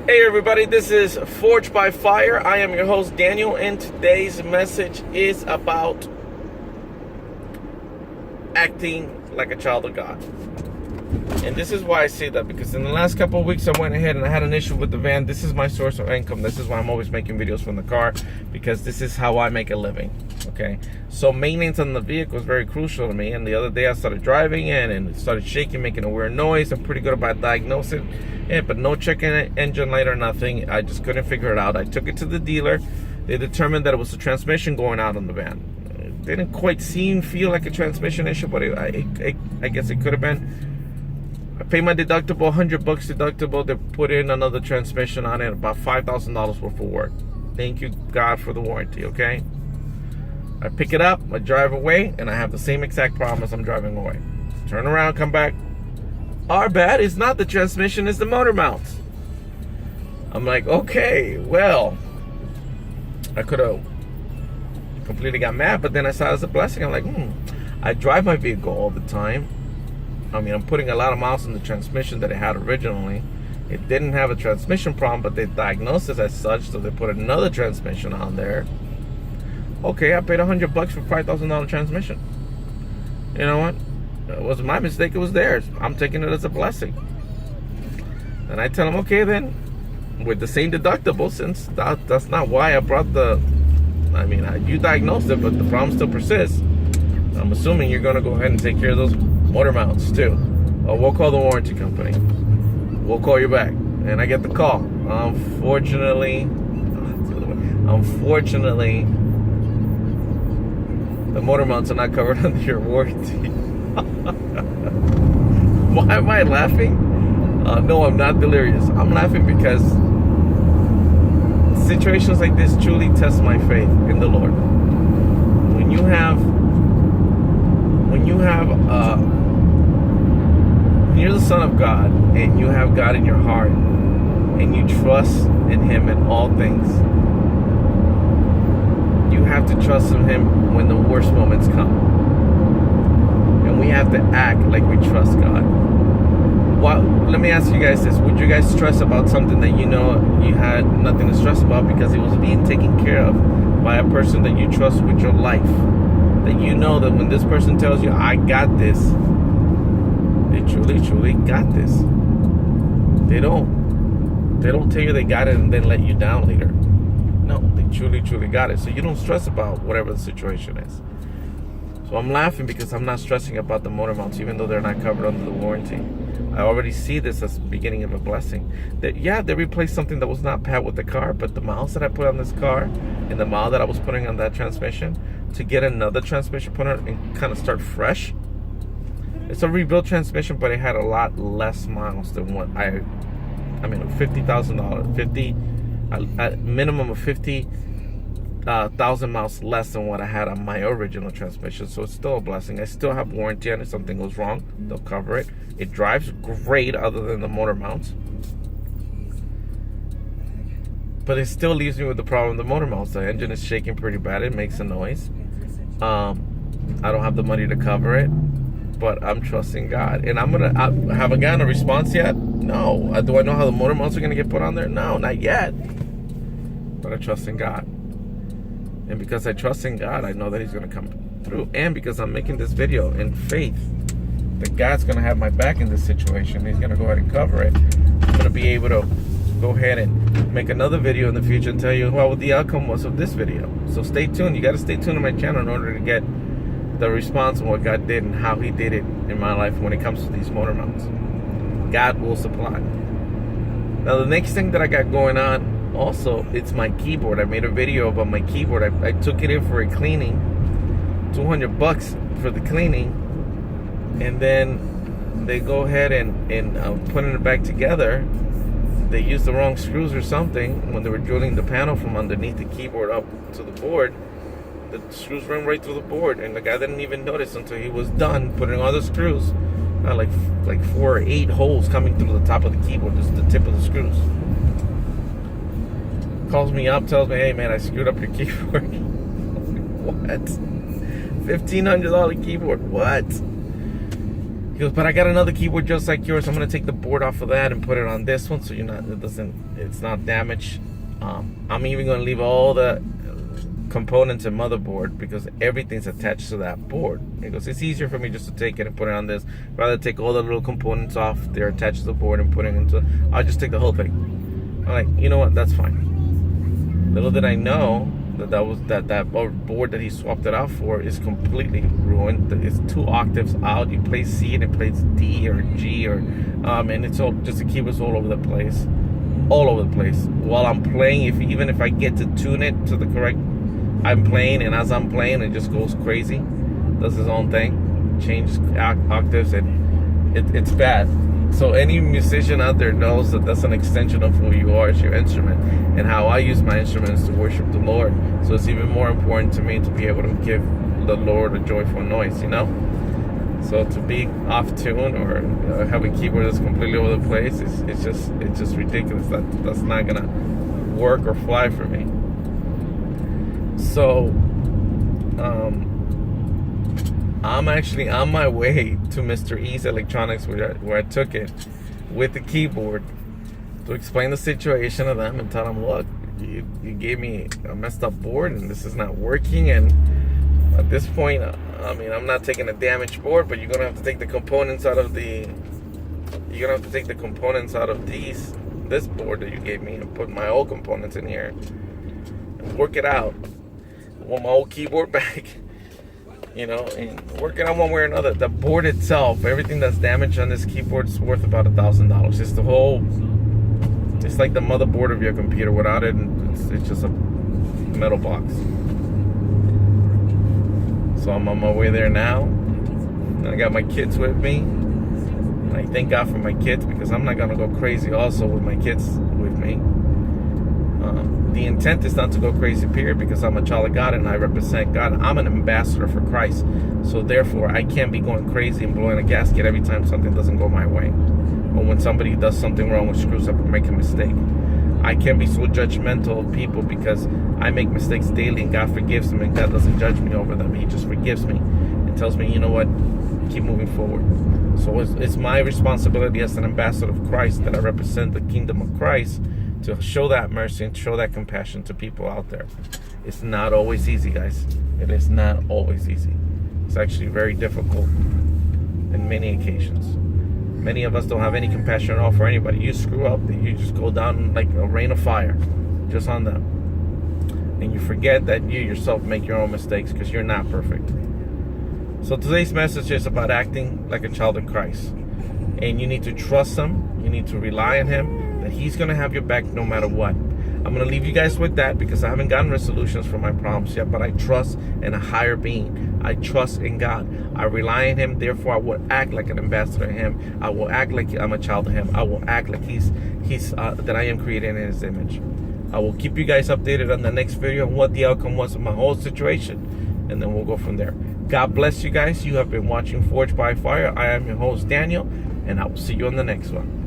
Hey everybody, this is Forged by Fire. I am your host Daniel, and today's message is about acting like a child of God. And this is why I say that, because in the last couple of weeks I went ahead and I had an issue with the van. This is my source of income. This is why I'm always making videos from the car, because this is how I make a living. Okay, so maintenance on the vehicle is very crucial to me. And the other day I started driving in and it started shaking, making a weird noise. I'm pretty good about diagnosing it, but no checking engine light or nothing. I just couldn't figure it out. I took it to the dealer. They determined that it was the transmission going out on the van. It didn't quite feel like a transmission issue, but I guess it could have been. I paid my deductible, $100 deductible. They put in another transmission on it, about $5,000 worth of work. Thank you, God, for the warranty, okay? I pick it up, I drive away, and I have the same exact problem as I'm driving away. Turn around, come back. Our bad, it's not the transmission, it's the motor mounts. I'm like, okay, well, I could have completely got mad, but then I saw it as a blessing. I'm like, I drive my vehicle all the time. I mean, I'm putting a lot of miles in the transmission that it had originally. It didn't have a transmission problem, but they diagnosed it as such, so they put another transmission on there. Okay, I paid $100 for $5,000 transmission. You know what? It wasn't my mistake, it was theirs. I'm taking it as a blessing. And I tell them, okay then, with the same deductible, since that's not why I brought you diagnosed it, but the problem still persists. I'm assuming you're gonna go ahead and take care of those motor mounts too. We'll call the warranty company. We'll call you back. And I get the call. Unfortunately, the motor mounts are not covered under your warranty. Why am I laughing? No, I'm not delirious. I'm laughing because situations like this truly test my faith in the Lord. When you're the son of God and you have God in your heart and you trust in Him in all things, you have to trust in Him when the worst moments come. And we have to act like we trust God. Let me ask you guys this. Would you guys stress about something that you know you had nothing to stress about because it was being taken care of by a person that you trust with your life? That you know that when this person tells you, I got this, they truly got this. They don't tell you they got it and then let you down later. No, they truly got it. So you don't stress about whatever the situation is. So I'm laughing because I'm not stressing about the motor mounts, even though they're not covered under the warranty. I already see this as the beginning of a blessing. They replaced something that was not bad with the car, but the miles that I put on this car and the mile that I was putting on that transmission, to get another transmission put on and kind of start fresh. It's a rebuilt transmission, but it had a lot less miles than what $50,000, a minimum of 50,000 miles less than what I had on my original transmission. So it's still a blessing. I still have warranty on it. If something goes wrong, they'll cover it. It drives great other than the motor mounts. But it still leaves me with the problem of the motor mounts. The engine is shaking pretty bad. It makes a noise. I don't have the money to cover it, but I'm trusting God. And have I gotten a response yet? No. Do I know how the motor mounts are going to get put on there? No, not yet. But I trust in God. And because I trust in God, I know that He's going to come through. And because I'm making this video in faith that God's going to have my back in this situation, He's going to go ahead and cover it. I'm going to be able to go ahead and make another video in the future and tell you what the outcome was of this video. So stay tuned. You got to stay tuned to my channel in order to get the response and what God did and how He did it in my life when it comes to these motor mounts. God will supply. Now the next thing that I got going on also, it's my keyboard. I made a video about my keyboard. I took it in for a cleaning, $200 for the cleaning, and then they go ahead and putting it back together. They used the wrong screws or something when they were drilling the panel from underneath the keyboard up to the board. The screws ran right through the board, and the guy didn't even notice until he was done putting all the screws. Like 4 or 8 holes coming through the top of the keyboard, just the tip of the screws. Calls me up, tells me, hey man, I screwed up your keyboard. What? $1,500 keyboard, what? He goes, but I got another keyboard just like yours. I'm going to take the board off of that and put it on this one, so it's not damaged. I'm even going to leave all the components and motherboard because everything's attached to that board. Because it's easier for me just to take it and put it on this rather than take all the little components off. They're attached to the board and put it into. I'll just take the whole thing. I'm like, you know what? That's fine. Little did I know that board that he swapped it out for is completely ruined. It's 2 octaves out. You play C and it plays D or G or and it's all just the keyboard's all over the place. All over the place. While I'm playing, even if I get to tune it to the correct, I'm playing, and as I'm playing, it just goes crazy. Does his own thing, changes octaves, and it's bad. So any musician out there knows that that's an extension of who you are as your instrument, and how I use my instruments to worship the Lord. So it's even more important to me to be able to give the Lord a joyful noise, you know? So to be off tune or have a keyboard that's completely over the place, it's just ridiculous. That's not gonna work or fly for me. So I'm actually on my way to Mr. E's Electronics where I took it with the keyboard to explain the situation to them and tell them, look, you gave me a messed up board and this is not working, and at this point, I mean, I'm not taking a damaged board, but you're gonna have to take the components out of this board that you gave me and put my old components in here and work it out. I want my old keyboard back, you know, and work it out one way or another. The board itself, everything that's damaged on this keyboard is worth about $1,000. It's like the motherboard of your computer. Without it, it's just a metal box. So I'm on my way there now. And I got my kids with me. And I thank God for my kids, because I'm not going to go crazy also with my kids with me. The intent is not to go crazy, period, because I'm a child of God and I represent God. I'm an ambassador for Christ. So therefore, I can't be going crazy and blowing a gasket every time something doesn't go my way. Or when somebody does something wrong or screws up or make a mistake. I can't be so judgmental of people, because I make mistakes daily and God forgives them, and God doesn't judge me over them. He just forgives me and tells me, you know what, keep moving forward. So it's my responsibility as an ambassador of Christ, that I represent the kingdom of Christ, to show that mercy and show that compassion to people out there. It's not always easy, guys. It is not always easy. It's actually very difficult in many occasions. Many of us don't have any compassion at all for anybody. You screw up, you just go down like a rain of fire just on them. And you forget that you yourself make your own mistakes, because you're not perfect. So today's message is about acting like a child of Christ. And you need to trust Him. You need to rely on Him, that He's going to have your back no matter what. I'm going to leave you guys with that, because I haven't gotten resolutions for my problems yet, but I trust in a higher being. I trust in God. I rely on Him. Therefore, I will act like an ambassador of Him. I will act like I'm a child of Him. I will act like that I am created in His image. I will keep you guys updated on the next video on what the outcome was of my whole situation, and then we'll go from there. God bless you guys. You have been watching Forged by Fire. I am your host, Daniel, and I will see you on the next one.